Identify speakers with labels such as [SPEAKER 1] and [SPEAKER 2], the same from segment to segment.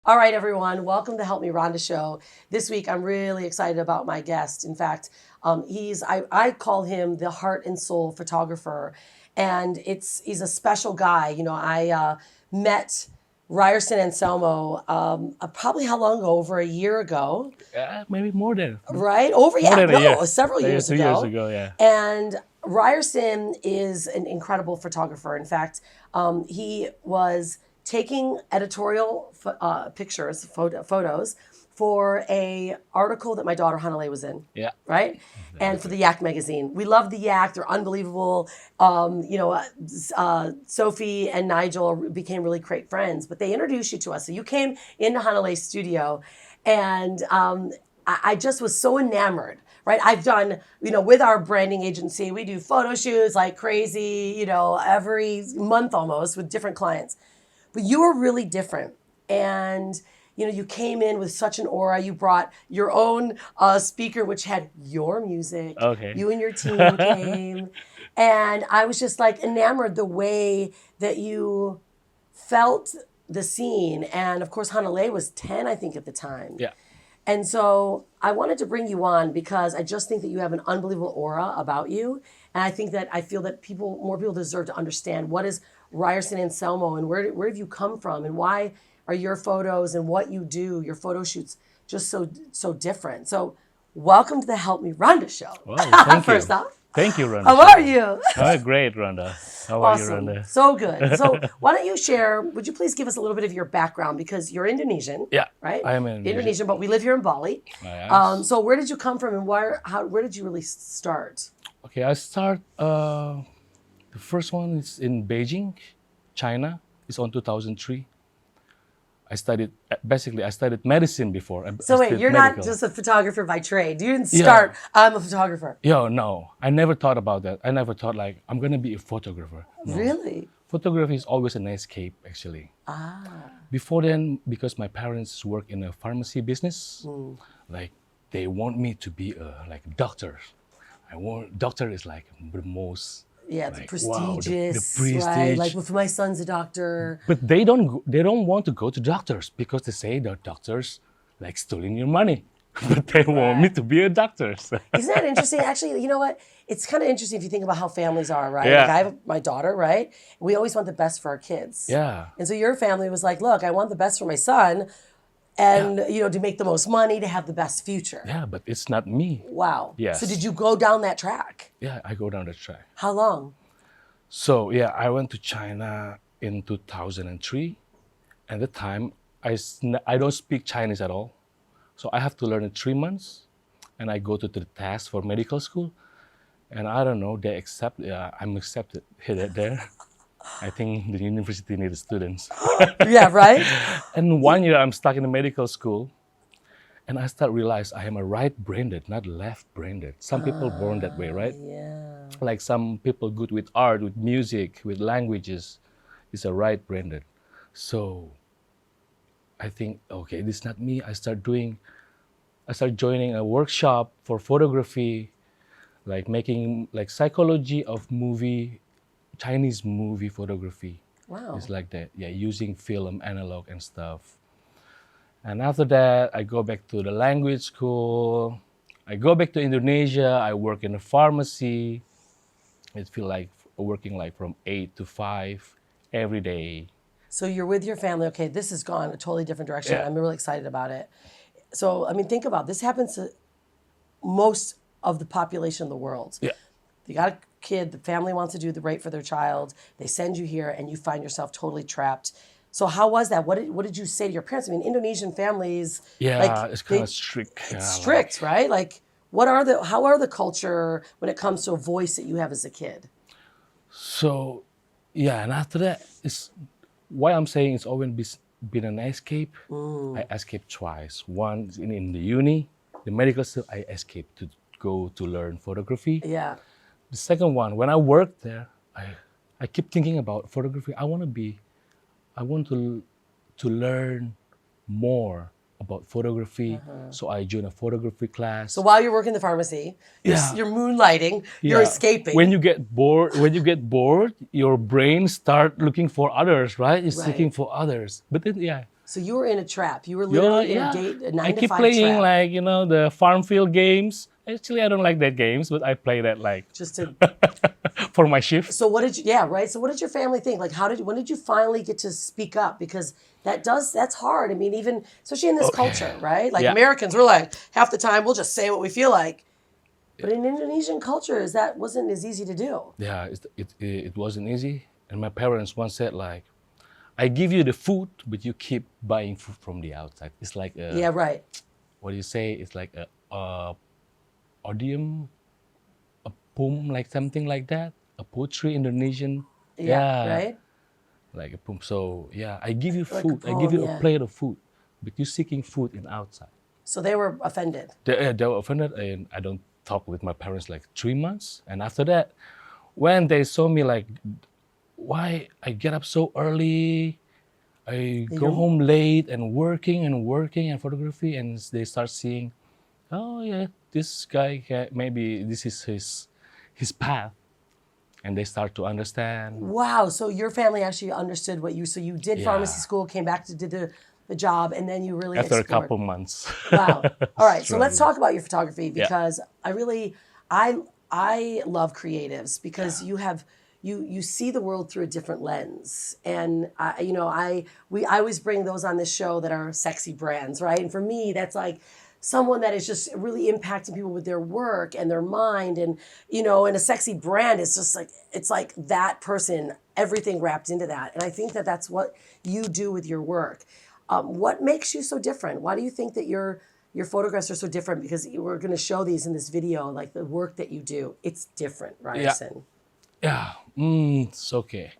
[SPEAKER 1] All right, everyone, welcome to Help Me Rhonda Show. This week, I'm really excited about my guest. In fact, I call him the heart and soul photographer, and he's a special guy. You know, I met Ryerson Anselmo probably how long ago? Over a year ago,
[SPEAKER 2] Maybe more than
[SPEAKER 1] right?
[SPEAKER 2] a year.
[SPEAKER 1] Several years
[SPEAKER 2] 2 years
[SPEAKER 1] ago.
[SPEAKER 2] ago, yeah.
[SPEAKER 1] And Ryerson is an incredible photographer. In fact, he was taking editorial photos for a article that my daughter Hanalei was in.
[SPEAKER 2] Yeah.
[SPEAKER 1] Right? And for the Yak magazine. We love the Yak. They're unbelievable. Sophie and Nigel became really great friends, but they introduced you to us. So you came into Hanalei's studio, and I just was so enamored. Right, I've done, with our branding agency, we do photo shoots like crazy, every month almost with different clients. But you were really different. And, you came in with such an aura. You brought your own speaker, which had your music.
[SPEAKER 2] Okay.
[SPEAKER 1] You and your team came. And I was just like enamored the way that you felt the scene. And of course, Hanalei was 10, I think, at the time.
[SPEAKER 2] Yeah.
[SPEAKER 1] And so I wanted to bring you on because I just think that you have an unbelievable aura about you. And I feel that more people deserve to understand what is Ryerson Anselmo and where have you come from and why are your photos and what you do, your photo shoots, just so different. So welcome to the Help Me Rhonda Show.
[SPEAKER 2] Wow, thank you.
[SPEAKER 1] First off.
[SPEAKER 2] Thank you, Rhonda.
[SPEAKER 1] How are you?
[SPEAKER 2] Oh, great, Rhonda. How
[SPEAKER 1] Awesome.
[SPEAKER 2] are you, Rhonda?
[SPEAKER 1] So good. So why don't you share, would you please give us a little bit of your background because you're Indonesian,
[SPEAKER 2] Yeah,
[SPEAKER 1] right?
[SPEAKER 2] I am Indonesian.
[SPEAKER 1] But we live here in Bali.
[SPEAKER 2] Yes.
[SPEAKER 1] So where did you come from and where did you really start?
[SPEAKER 2] Okay, the first one is in Beijing, China. It's on 2003. I studied medicine before.
[SPEAKER 1] So wait, you're
[SPEAKER 2] medical.
[SPEAKER 1] not just a photographer by trade. You didn't start, I'm a photographer.
[SPEAKER 2] No. I never thought about that. I never thought I'm going to be a photographer. No.
[SPEAKER 1] Really?
[SPEAKER 2] Photography is always an escape, actually. Before then, because my parents work in a pharmacy business, they want me to be a doctor. Doctor is like the most...
[SPEAKER 1] Yeah, the prestigious,
[SPEAKER 2] wow, the prestige.
[SPEAKER 1] right? Like if my son's a doctor.
[SPEAKER 2] But they don't want to go to doctors because they say the doctors like stealing your money. But they want me to be a doctor. So.
[SPEAKER 1] Isn't that interesting? Actually, you know what? It's kind of interesting if you think about how families are, right?
[SPEAKER 2] Yeah.
[SPEAKER 1] Like I have my daughter, right? We always want the best for our kids.
[SPEAKER 2] Yeah.
[SPEAKER 1] And so your family was like, look, I want the best for my son and, to make the most money, to have the best future.
[SPEAKER 2] Yeah, but it's not me.
[SPEAKER 1] Wow.
[SPEAKER 2] Yes.
[SPEAKER 1] So did you go down that track?
[SPEAKER 2] Yeah, I go down that track.
[SPEAKER 1] How long?
[SPEAKER 2] So, yeah, I went to China in 2003. At the time, I don't speak Chinese at all. So I have to learn in 3 months. And I go to the test for medical school. And I don't know, I'm accepted here there. I think the university needs students.
[SPEAKER 1] Yeah, right?
[SPEAKER 2] And 1 year I'm stuck in the medical school. And I realize I am a right-brained, not left-brained. Some people born that way, right?
[SPEAKER 1] Yeah.
[SPEAKER 2] Like some people good with art, with music, with languages, is a right-brained. So I think, okay, this is not me. I start joining a workshop for photography, like making psychology of Chinese movie photography.
[SPEAKER 1] Wow.
[SPEAKER 2] It's like that, yeah, using film, analog and stuff. And after that, I go back to the language school. I go back to Indonesia. I work in a pharmacy. It feels like working from 8 to 5 every day.
[SPEAKER 1] So you're with your family. Okay, this has gone a totally different direction.
[SPEAKER 2] Yeah.
[SPEAKER 1] I'm really excited about it. So, think about this happens to most of the population of the world.
[SPEAKER 2] Yeah.
[SPEAKER 1] You got a kid, the family wants to do the right for their child. They send you here and you find yourself totally trapped. So how was that? What did you say to your parents? Indonesian families,
[SPEAKER 2] it's kind of strict.
[SPEAKER 1] It's strict, right? How are the culture when it comes to a voice that you have as a kid?
[SPEAKER 2] So, yeah, and after that, why I'm saying it's always been an escape. I escaped twice. One in the uni, the medical school, I escaped to go to learn photography.
[SPEAKER 1] Yeah.
[SPEAKER 2] The second one, when I worked there, I keep thinking about photography. I want to learn more about photography. So I joined a photography class.
[SPEAKER 1] So while you're working the pharmacy, you're moonlighting, you're escaping.
[SPEAKER 2] When you get bored, your brain start looking for others, right? It's looking for others. But then,
[SPEAKER 1] So you were in a trap. You were
[SPEAKER 2] Yeah,
[SPEAKER 1] literally in a
[SPEAKER 2] yeah.
[SPEAKER 1] a
[SPEAKER 2] I
[SPEAKER 1] 9 to
[SPEAKER 2] keep
[SPEAKER 1] 5
[SPEAKER 2] playing
[SPEAKER 1] trap.
[SPEAKER 2] like the farm field games. Actually, I don't like that games, but I play that like
[SPEAKER 1] Just to
[SPEAKER 2] for my shift.
[SPEAKER 1] So what did you, yeah, right? So what did your family think? Like when did you finally get to speak up? Because that's hard. I mean, even, especially in this
[SPEAKER 2] Oh,
[SPEAKER 1] culture, right? Like
[SPEAKER 2] yeah,
[SPEAKER 1] Americans, we're like, half the time we'll just say what we feel like. But in Indonesian culture, that wasn't as easy to do.
[SPEAKER 2] yeah. It wasn't easy, and my parents once said like, "I give you the food, but you keep buying food from the outside." It's like
[SPEAKER 1] Yeah, right.
[SPEAKER 2] what do you say? It's like a odium, a poem, like something like that. A poetry Indonesian.
[SPEAKER 1] Yeah,
[SPEAKER 2] Yeah,
[SPEAKER 1] right?
[SPEAKER 2] like a poem. So yeah, I give you
[SPEAKER 1] Like a
[SPEAKER 2] food. I give
[SPEAKER 1] poem,
[SPEAKER 2] you a
[SPEAKER 1] yeah.
[SPEAKER 2] plate of food, but you're seeking food in outside.
[SPEAKER 1] So they were offended.
[SPEAKER 2] They were offended, and I don't talk with my parents like 3 months. And after that, when they saw me like, why I get up so early, I go
[SPEAKER 1] You're,
[SPEAKER 2] home late and working and photography, and they start seeing, oh yeah, this guy maybe this is his path, and they start to understand.
[SPEAKER 1] wow. So your family actually understood what so you did pharmacy
[SPEAKER 2] Yeah,
[SPEAKER 1] school, came back to did the job, and then you really
[SPEAKER 2] after a
[SPEAKER 1] explored.
[SPEAKER 2] couple months.
[SPEAKER 1] Wow. All right. So let's
[SPEAKER 2] Struggling.
[SPEAKER 1] talk about your photography
[SPEAKER 2] Yeah,
[SPEAKER 1] because I love creatives because
[SPEAKER 2] yeah,
[SPEAKER 1] you have you see the world through a different lens. And I always bring those on this show that are sexy brands, right? And for me, that's like someone that is just really impacting people with their work and their mind. And and a sexy brand is just like it's like that person, everything wrapped into that. And I think that that's what you do with your work. What makes you so different? Why do you think that your photographs are so different? Because we're going to show these in this video, like the work that you do. It's different,
[SPEAKER 2] yeah,
[SPEAKER 1] Ryerson.
[SPEAKER 2] yeah. It's okay.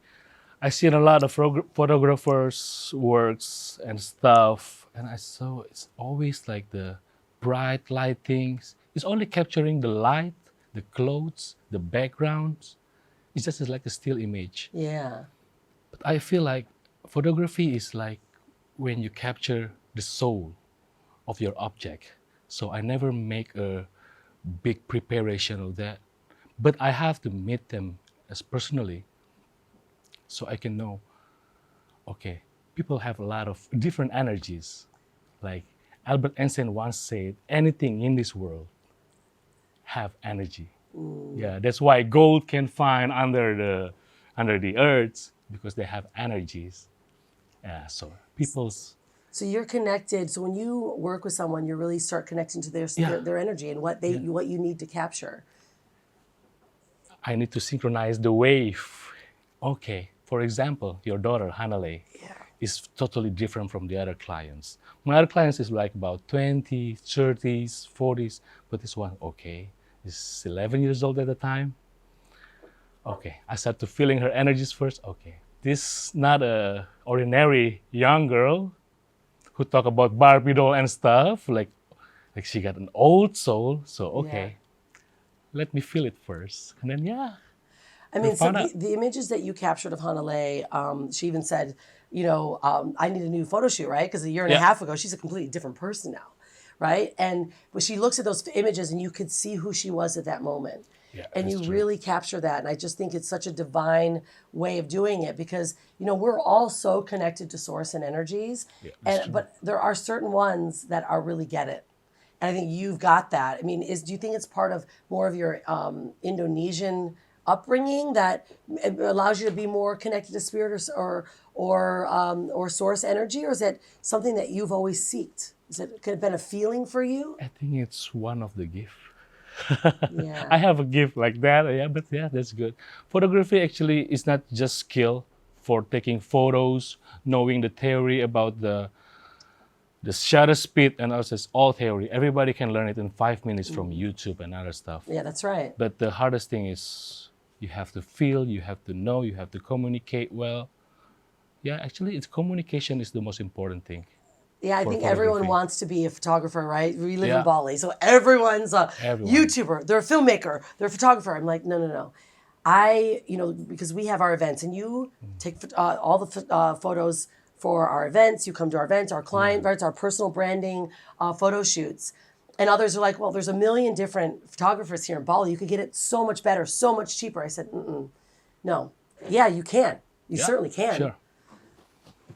[SPEAKER 2] I seen a lot of photographers' works and stuff, and I saw it's always like the bright lightings. It's only capturing the light, the clothes, the backgrounds. It's just like a still image.
[SPEAKER 1] Yeah.
[SPEAKER 2] But I feel like photography is like when you capture the soul of your object. So I never make a big preparation of that, but I have to meet them as personally so I can know, okay, people have a lot of different energies. Like Albert Einstein once said, anything in this world have energy. Yeah, that's why gold can find under the earth because they have energies. Yeah, so people's
[SPEAKER 1] So you're connected. So when you work with someone, you really start connecting to
[SPEAKER 2] yeah,
[SPEAKER 1] their energy and
[SPEAKER 2] yeah.
[SPEAKER 1] what you need to capture.
[SPEAKER 2] I need to synchronize the wave. Okay, for example, your daughter Hanale
[SPEAKER 1] Yeah.
[SPEAKER 2] is totally different from the other clients. My other clients is like about 20s, 30s, 40s, but this one, okay, is 11 years old at the time. Okay, I start to feeling her energies first. Okay, this not a ordinary young girl who talk about Barbie doll and stuff. Like she got an old soul. So
[SPEAKER 1] Yeah.
[SPEAKER 2] okay, let me feel it first, and then yeah,
[SPEAKER 1] I
[SPEAKER 2] we
[SPEAKER 1] mean, so
[SPEAKER 2] found out.
[SPEAKER 1] the images that you captured of Hanalei, she even said, I need a new photo shoot, right? Because a year and a
[SPEAKER 2] Yeah,
[SPEAKER 1] half ago, she's a completely different person now, right? And but she looks at those images and you could see who she was at that moment.
[SPEAKER 2] yeah,
[SPEAKER 1] And
[SPEAKER 2] that's
[SPEAKER 1] you
[SPEAKER 2] true.
[SPEAKER 1] really capture that. And I just think it's such a divine way of doing it because, we're all so connected to source and energies.
[SPEAKER 2] Yeah, that's true.
[SPEAKER 1] But there are certain ones that are really get it. And I think you've got that. I mean, do you think it's part of more of your Indonesian upbringing that it allows you to be more connected to spirit or source energy, or is it something that you've always seeked? Could have been a feeling for you?
[SPEAKER 2] I think it's one of the gifts. I
[SPEAKER 1] Yeah.
[SPEAKER 2] have a gift like that. Yeah, but yeah, that's good. Photography actually is not just skill for taking photos, knowing the theory about the shutter speed, and also it's all theory. Everybody can learn it in 5 minutes from YouTube and other stuff.
[SPEAKER 1] Yeah, that's right.
[SPEAKER 2] But the hardest thing is you have to feel, you have to know, you have to communicate well. Yeah, actually, it's communication is the most important thing
[SPEAKER 1] Yeah, I
[SPEAKER 2] for
[SPEAKER 1] think everyone
[SPEAKER 2] photography.
[SPEAKER 1] wants to be a photographer, right? We live in
[SPEAKER 2] Yeah,
[SPEAKER 1] Bali, so everyone's a
[SPEAKER 2] everyone.
[SPEAKER 1] YouTuber, they're a filmmaker, they're a photographer. I'm like, no, no, no. Because we have our events, and you take all the photos for our events. You come to our events, our client
[SPEAKER 2] Yeah,
[SPEAKER 1] events, our personal branding photo shoots. And others are like, well, there's a million different photographers here in Bali. You could get it so much better, so much cheaper. I said, mm-mm, no. Yeah, you can. You
[SPEAKER 2] yeah,
[SPEAKER 1] certainly can.
[SPEAKER 2] sure.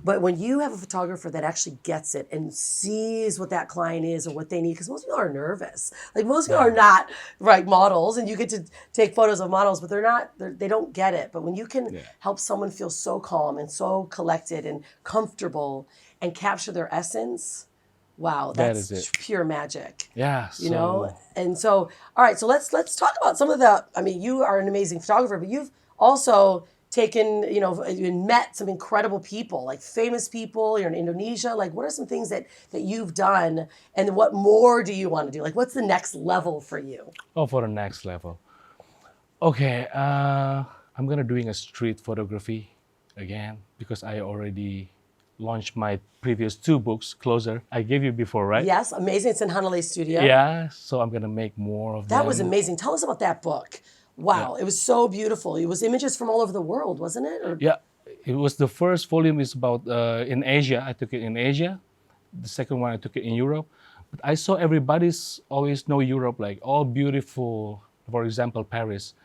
[SPEAKER 1] But when you have a photographer that actually gets it and sees what that client is or what they need, because most people are nervous. Like most people are not like models, and you get to take photos of models, but they don't get it. But when you can help someone feel so calm and so collected and comfortable and capture their essence, wow,
[SPEAKER 2] That is
[SPEAKER 1] that's
[SPEAKER 2] it.
[SPEAKER 1] pure magic.
[SPEAKER 2] Yeah.
[SPEAKER 1] You know? And so, all right, so let's talk about some of the, I mean, you are an amazing photographer, but you've also taken, you know, and met some incredible people, like famous people. You're in Indonesia. Like, what are some things that you've done, and what more do you want to do? Like, what's the next level for you?
[SPEAKER 2] Oh, for the next level. Okay, I'm gonna doing a street photography again because I already launched my previous two books, Closer. I gave you before, right?
[SPEAKER 1] Yes, amazing. It's in Hanalei Studio.
[SPEAKER 2] Yeah, so I'm gonna make more of
[SPEAKER 1] That
[SPEAKER 2] them.
[SPEAKER 1] was amazing. Tell us about that book. Wow, it was so beautiful. It was images from all over the world, wasn't it? Or...
[SPEAKER 2] Yeah, it was the first volume is about in Asia. I took it in Asia. The second one I took it in Europe. But I saw everybody's always know Europe, like all beautiful. For example, Paris,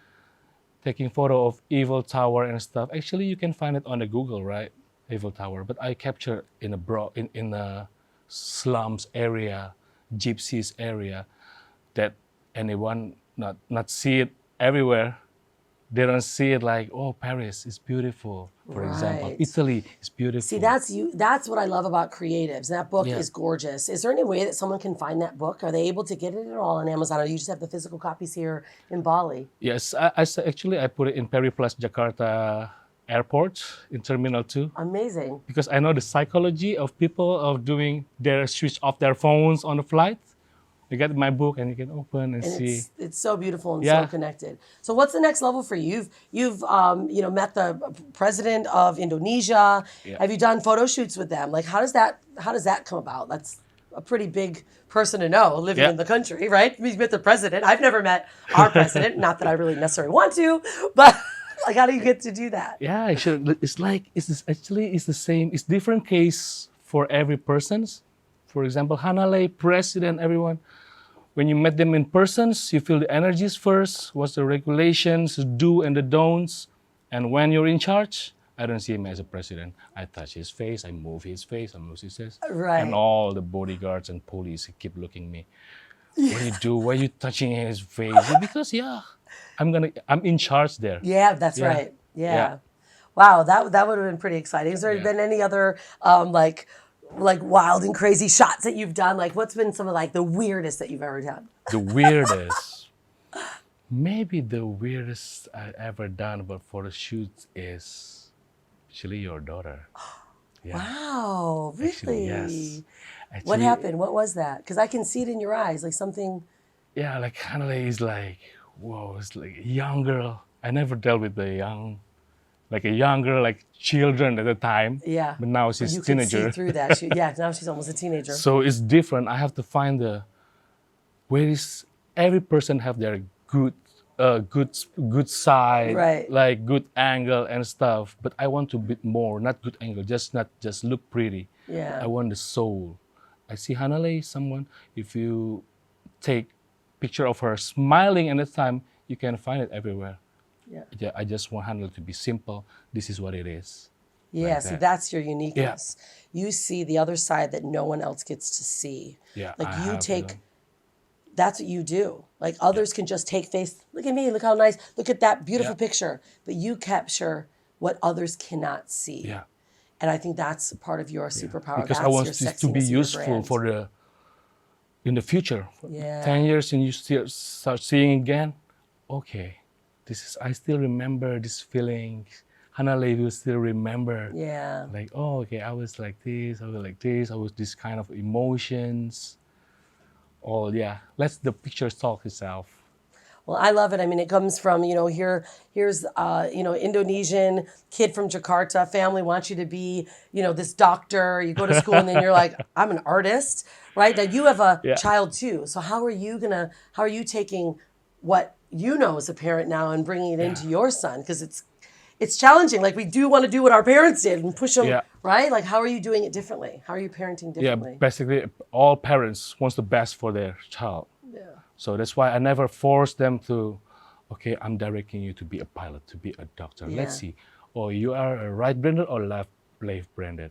[SPEAKER 2] taking photo of Eiffel Tower and stuff. Actually, you can find it on the Google, right? Eiffel Tower. But I capture in a slums area, gypsies area, that anyone not see it everywhere. They don't see it like, oh, Paris is beautiful, for example.
[SPEAKER 1] Right.
[SPEAKER 2] Italy is beautiful.
[SPEAKER 1] See, that's you. That's what I love about creatives. That book
[SPEAKER 2] Yeah.
[SPEAKER 1] is gorgeous. Is there any way that someone can find that book? Are they able to get it at all on Amazon, or you just have the physical copies here in Bali?
[SPEAKER 2] Yes, actually I put it in Periplus Jakarta Airport in Terminal 2
[SPEAKER 1] Amazing.
[SPEAKER 2] because I know the psychology of people of doing their switch off their phones on the flight. You get my book and you can open and see.
[SPEAKER 1] It's so beautiful and
[SPEAKER 2] Yeah.
[SPEAKER 1] so connected. So what's the next level for you? You've you know, met the president of Indonesia.
[SPEAKER 2] Yeah.
[SPEAKER 1] Have you done photo shoots with them? Like how does that come about? That's a pretty big person to know living
[SPEAKER 2] Yeah.
[SPEAKER 1] in the country, right? You've met the president. I've never met our president. Not that I really necessarily want to, but like how do you get to do that?
[SPEAKER 2] Yeah, actually, it's the same. It's different case for every persons. For example, Hanalei, president, everyone. When you met them in persons, you feel the energies first. What's the regulations, the do and the don'ts. And when you're in charge, I don't see him as a president. I touch his face, I move his face, I move his face.
[SPEAKER 1] Right.
[SPEAKER 2] And all the bodyguards and police keep looking at me. What do you do? Why are you touching his face? Because I'm in charge there.
[SPEAKER 1] Yeah, that's
[SPEAKER 2] Yeah.
[SPEAKER 1] right. Yeah.
[SPEAKER 2] Yeah.
[SPEAKER 1] Wow, that would have been pretty exciting. Has there
[SPEAKER 2] Yeah.
[SPEAKER 1] been any other like wild and crazy shots that you've done? Like what's been some of like the weirdest that you've ever done?
[SPEAKER 2] The weirdest, maybe the weirdest I ever done about photo shoots is actually your daughter. Yeah,
[SPEAKER 1] Wow, really?
[SPEAKER 2] actually, yes.
[SPEAKER 1] What
[SPEAKER 2] Actually,
[SPEAKER 1] happened? What was that? Because I can see it in your eyes, like something.
[SPEAKER 2] Yeah, like Hanalei is like, whoa, it's like a young girl. I never dealt with a young girl, like children at the time.
[SPEAKER 1] Yeah.
[SPEAKER 2] But now she's
[SPEAKER 1] You
[SPEAKER 2] a
[SPEAKER 1] can
[SPEAKER 2] teenager.
[SPEAKER 1] see through that. Yeah, now she's almost a teenager.
[SPEAKER 2] So it's different. I have to find where is every person have their good side,
[SPEAKER 1] Right.
[SPEAKER 2] like good angle and stuff. But I want to bit more, not good angle, not just look pretty.
[SPEAKER 1] Yeah.
[SPEAKER 2] I want the soul. I see Hanalei, someone. If you take picture of her smiling at the time, you can find it everywhere.
[SPEAKER 1] Yeah.
[SPEAKER 2] I just want Hanalei to be simple. This is what it is.
[SPEAKER 1] Yeah,
[SPEAKER 2] Like
[SPEAKER 1] see,
[SPEAKER 2] that.
[SPEAKER 1] that's your uniqueness. You see the other side that no one else gets to see.
[SPEAKER 2] Yeah,
[SPEAKER 1] Like
[SPEAKER 2] I
[SPEAKER 1] you
[SPEAKER 2] have,
[SPEAKER 1] take, that's what you do. Like others can just take face, look at me, look how nice, look at that beautiful
[SPEAKER 2] Yeah.
[SPEAKER 1] picture. But you capture what others cannot see.
[SPEAKER 2] Yeah.
[SPEAKER 1] And I think that's part of your superpower.
[SPEAKER 2] Because
[SPEAKER 1] that's
[SPEAKER 2] I want
[SPEAKER 1] your
[SPEAKER 2] this to be
[SPEAKER 1] sexiness of your
[SPEAKER 2] useful
[SPEAKER 1] brand.
[SPEAKER 2] in the future.
[SPEAKER 1] Yeah.
[SPEAKER 2] 10 years and you still start seeing again, okay, I still remember this feeling. Hanalei will still remember.
[SPEAKER 1] Yeah.
[SPEAKER 2] Like, oh, okay, I was like this, I was like this, I was this kind of emotions. Oh, yeah, let the picture talk itself.
[SPEAKER 1] Well, I love it. I mean, it comes from, you know, here's, you know, Indonesian kid from Jakarta, family wants you to be, you know, this doctor. You go to school and then you're like, I'm an artist, right? Now you have a
[SPEAKER 2] Yeah.
[SPEAKER 1] child too. So how are you taking what you know as a parent now and bringing it into your son? Because it's challenging. Like we do want to do what our parents did and push them,
[SPEAKER 2] Yeah.
[SPEAKER 1] right? Like how are you doing it differently? How are you parenting
[SPEAKER 2] Yeah,
[SPEAKER 1] differently?
[SPEAKER 2] basically, all parents want the best for their child.
[SPEAKER 1] Yeah.
[SPEAKER 2] So that's why I never force them to, okay, I'm directing you to be a pilot, to be a doctor. Let's
[SPEAKER 1] Yeah.
[SPEAKER 2] see. Or you are a right-brained or left-brained.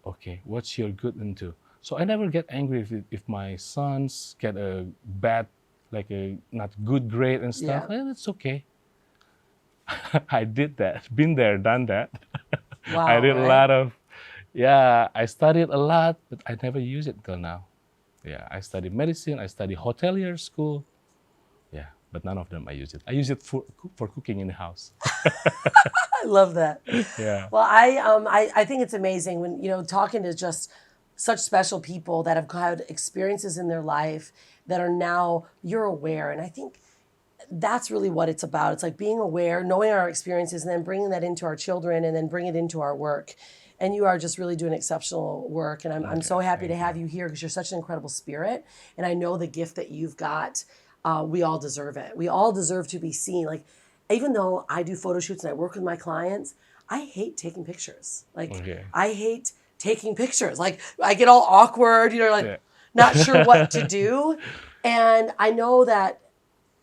[SPEAKER 2] Okay, what's your good into? So I never get angry if my sons get a bad, like a not good grade and stuff.
[SPEAKER 1] Yeah.
[SPEAKER 2] It's okay. I did that, been there, done that. I
[SPEAKER 1] Wow,
[SPEAKER 2] did a
[SPEAKER 1] right?
[SPEAKER 2] lot of, yeah, I studied a lot, but I never use it till now. Yeah, I studied medicine, I studied hotelier school. Yeah, but none of them I use it. I use it for cooking in the house.
[SPEAKER 1] I love that.
[SPEAKER 2] Yeah,
[SPEAKER 1] Well, I think it's amazing when, talking to just such special people that have had experiences in their life that are now you're aware. And I think that's really what it's about. It's like being aware, knowing our experiences, and then bringing that into our children and then bring it into our work. And you are just really doing exceptional work. And I'm so
[SPEAKER 2] okay,
[SPEAKER 1] happy to
[SPEAKER 2] thank you.
[SPEAKER 1] have you here because you're such an incredible spirit. And I know the gift that you've got, we all deserve it. We all deserve to be seen. Like, even though I do photo shoots and I work with my clients, I hate taking pictures. Like,
[SPEAKER 2] Okay,
[SPEAKER 1] I hate taking pictures. Like, I get all awkward, like
[SPEAKER 2] yeah,
[SPEAKER 1] not sure what to do. And I know that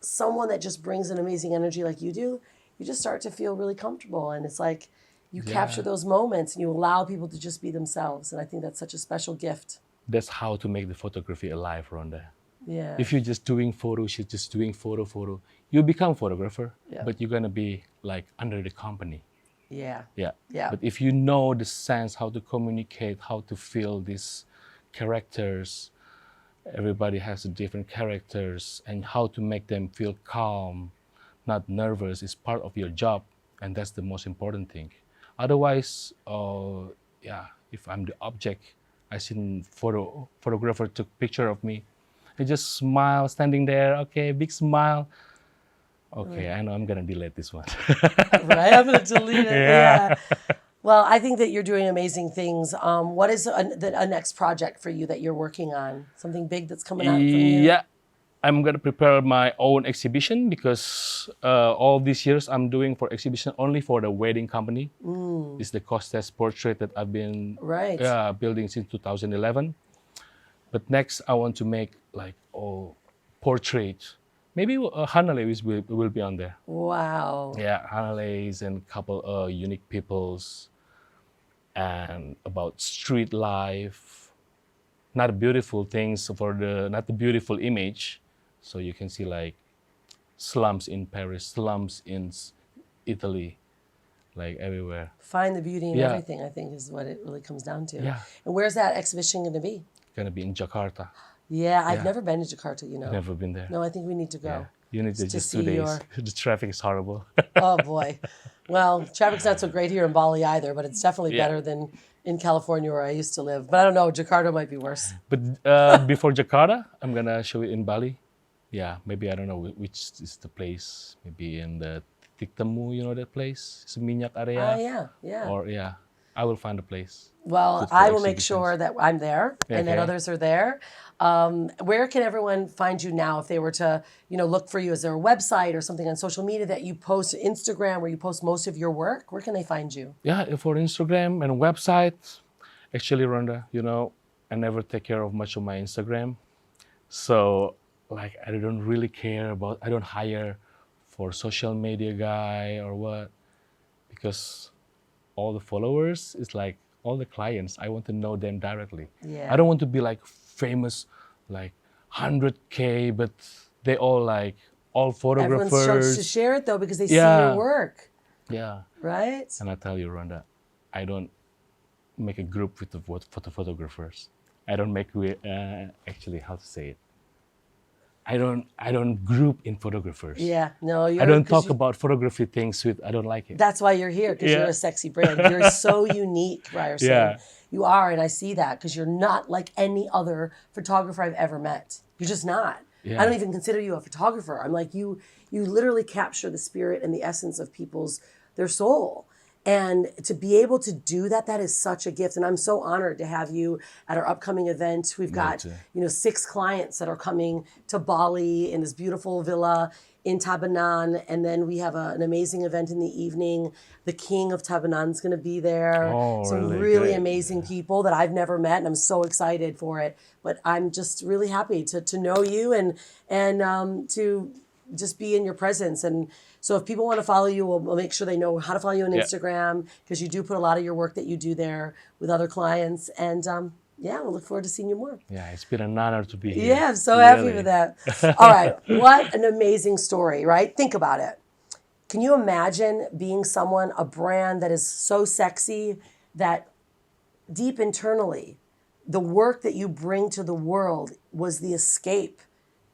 [SPEAKER 1] someone that just brings an amazing energy like you do, you just start to feel really comfortable. And it's like you capture
[SPEAKER 2] yeah.
[SPEAKER 1] those moments and you allow people to just be themselves. And I think that's such a special gift.
[SPEAKER 2] That's how to make the photography alive, Rhonda.
[SPEAKER 1] Yeah.
[SPEAKER 2] If you're just doing photos, you're just doing photo, you become photographer,
[SPEAKER 1] Yeah.
[SPEAKER 2] but you're gonna be like under the company.
[SPEAKER 1] Yeah.
[SPEAKER 2] Yeah.
[SPEAKER 1] Yeah.
[SPEAKER 2] But if you know the sense, how to communicate, how to feel these characters, everybody has different characters, and how to make them feel calm, not nervous, is part of your job, and that's the most important thing. Otherwise, yeah, if I'm the object, I seen photographer took picture of me, I just smile, standing there. Okay, big smile. Okay, I know I'm gonna delete this one.
[SPEAKER 1] Right. I'm going to delete it.
[SPEAKER 2] Yeah.
[SPEAKER 1] Yeah. Well, I think that you're doing amazing things. What is a next project for you that you're working on? Something big that's coming out from you?
[SPEAKER 2] Yeah, I'm gonna prepare my own exhibition because all these years I'm doing for exhibition only for the wedding company. It's the Costes portrait that I've been
[SPEAKER 1] Right.
[SPEAKER 2] building since 2011. But next I want to make like portrait. Maybe Hanalei will be on there.
[SPEAKER 1] Wow.
[SPEAKER 2] Yeah, Hanaleis and couple unique peoples and about street life, not beautiful things for the not the beautiful image. So you can see like slums in Paris, slums in Italy, like everywhere.
[SPEAKER 1] Find the beauty in
[SPEAKER 2] Yeah,
[SPEAKER 1] everything, I think, is what it really comes down to.
[SPEAKER 2] yeah.
[SPEAKER 1] And where's that exhibition going to be?
[SPEAKER 2] Gonna be in Jakarta.
[SPEAKER 1] Yeah, I've
[SPEAKER 2] Yeah,
[SPEAKER 1] never been to Jakarta,
[SPEAKER 2] never been there.
[SPEAKER 1] No, I think we need to
[SPEAKER 2] Yeah,
[SPEAKER 1] go
[SPEAKER 2] you need to
[SPEAKER 1] to
[SPEAKER 2] just
[SPEAKER 1] see
[SPEAKER 2] 2 days.
[SPEAKER 1] your.
[SPEAKER 2] The traffic is horrible.
[SPEAKER 1] Oh boy. Well, traffic's not so great here in Bali either, but it's definitely
[SPEAKER 2] Yeah,
[SPEAKER 1] better than in California where I used to live. But I don't know, Jakarta might be worse.
[SPEAKER 2] but before Jakarta, I'm gonna show it in Bali. Yeah, maybe I don't know which is the place. Maybe in the Titik Temu, you know that place, Seminyak
[SPEAKER 1] Ah,
[SPEAKER 2] area,
[SPEAKER 1] yeah, yeah.
[SPEAKER 2] or yeah, I will find a place
[SPEAKER 1] Well,
[SPEAKER 2] good for
[SPEAKER 1] I will make
[SPEAKER 2] exhibitions.
[SPEAKER 1] sure that I'm there and that
[SPEAKER 2] Okay.
[SPEAKER 1] others are there. Where can everyone find you now if they were to, look for you? Is there a website or something on social media that you post, Instagram, where you post most of your work? Where can they find you?
[SPEAKER 2] Yeah, for Instagram and website. Actually, Rhonda, I never take care of much of my Instagram. So, like, I don't really care about, I don't hire for social media guy or what, because all the followers is like all the clients. I want to know them directly. I
[SPEAKER 1] Yeah.
[SPEAKER 2] don't want to be like famous, like 100K, but they all like all
[SPEAKER 1] Everyone starts to
[SPEAKER 2] photographers.
[SPEAKER 1] share it though because they see your
[SPEAKER 2] Yeah,
[SPEAKER 1] work,
[SPEAKER 2] yeah.
[SPEAKER 1] right?
[SPEAKER 2] And I tell you, Rhonda, I don't make a group with the photographers. I don't make actually how to say it. I don't group in photographers.
[SPEAKER 1] Yeah. No,
[SPEAKER 2] I
[SPEAKER 1] you're
[SPEAKER 2] don't
[SPEAKER 1] because
[SPEAKER 2] talk about photography things with. I don't like it.
[SPEAKER 1] that's why you're here because you're
[SPEAKER 2] Yeah,
[SPEAKER 1] a sexy brand. You're so unique, Ryerson.
[SPEAKER 2] yeah,
[SPEAKER 1] You are, and I see that because you're not like any other photographer I've ever met. You're just not. I don't
[SPEAKER 2] yeah,
[SPEAKER 1] even consider you a photographer. I'm like you. You literally capture the spirit and the essence of people's their soul. And to be able to do that, that is such a gift. And I'm so honored to have you at our upcoming event. We've
[SPEAKER 2] me
[SPEAKER 1] got,
[SPEAKER 2] too.
[SPEAKER 1] 6 clients that are coming to Bali in this beautiful villa in Tabanan. And then we have an amazing event in the evening. The king of Tabanan is going to be there.
[SPEAKER 2] Oh,
[SPEAKER 1] Some
[SPEAKER 2] really
[SPEAKER 1] really
[SPEAKER 2] great.
[SPEAKER 1] amazing people that I've never met. And I'm so excited for it. But I'm just really happy to know you and to just be in your presence. And so if people want to follow you, we'll make sure they know how to follow you on Instagram, because you do put a lot of your work that you do there with other clients. And we'll look forward to seeing you more.
[SPEAKER 2] Yeah, it's been an honor to be here.
[SPEAKER 1] Yeah, I'm so happy with that. All right, what an amazing story, right? Think about it. Can you imagine being someone, a brand that is so sexy that deep internally, the work that you bring to the world was the escape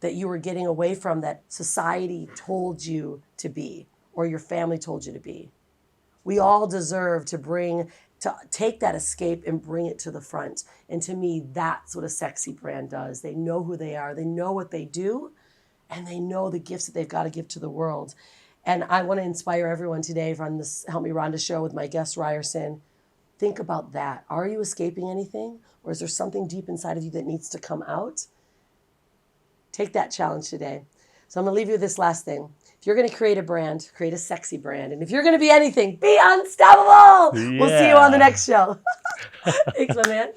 [SPEAKER 1] that you were getting away from, that society told you to be, or your family told you to be? We all deserve to take that escape and bring it to the front. And to me, that's what a sexy brand does. They know who they are, they know what they do, and they know the gifts that they've got to give to the world. And I want to inspire everyone today on this Help Me Rhonda show with my guest Ryerson. Think about that. Are you escaping anything? Or is there something deep inside of you that needs to come out? Take that challenge today. So I'm going to leave you with this last thing. If you're going to create a brand, create a sexy brand. And if you're going to be anything, be unstoppable. Yeah. We'll see you on the next show. Thanks, my man.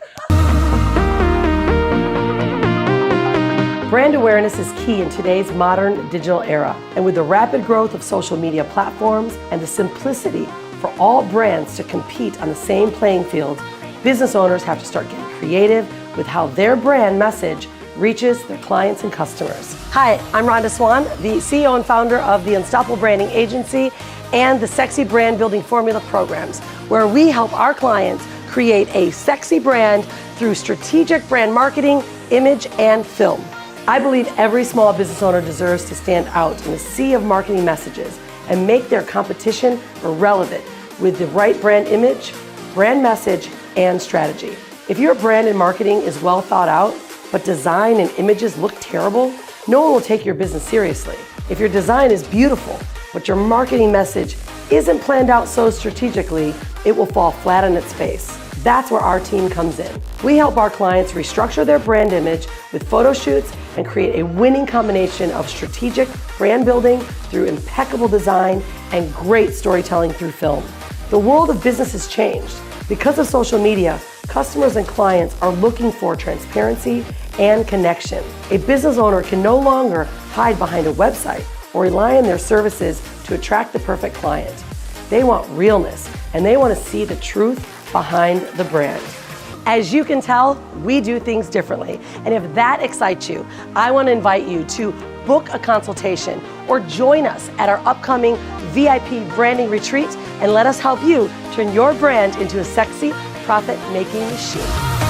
[SPEAKER 1] Brand awareness is key in today's modern digital era. And with the rapid growth of social media platforms and the simplicity for all brands to compete on the same playing field, business owners have to start getting creative with how their brand message reaches their clients and customers. Hi, I'm Rhonda Swan, the CEO and founder of the Unstoppable Branding Agency and the Sexy Brand Building Formula programs, where we help our clients create a sexy brand through strategic brand marketing, image, and film. I believe every small business owner deserves to stand out in a sea of marketing messages and make their competition irrelevant with the right brand image, brand message, and strategy. If your brand and marketing is well thought out, but design and images look terrible, no one will take your business seriously. If your design is beautiful, but your marketing message isn't planned out so strategically, it will fall flat on its face. That's where our team comes in. We help our clients restructure their brand image with photo shoots and create a winning combination of strategic brand building through impeccable design and great storytelling through film. The world of business has changed. Because of social media, customers and clients are looking for transparency and connection. A business owner can no longer hide behind a website or rely on their services to attract the perfect client. They want realness, and they want to see the truth behind the brand. As you can tell, we do things differently. And if that excites you, I want to invite you to book a consultation or join us at our upcoming VIP branding retreat, and let us help you turn your brand into a sexy, profit-making machine.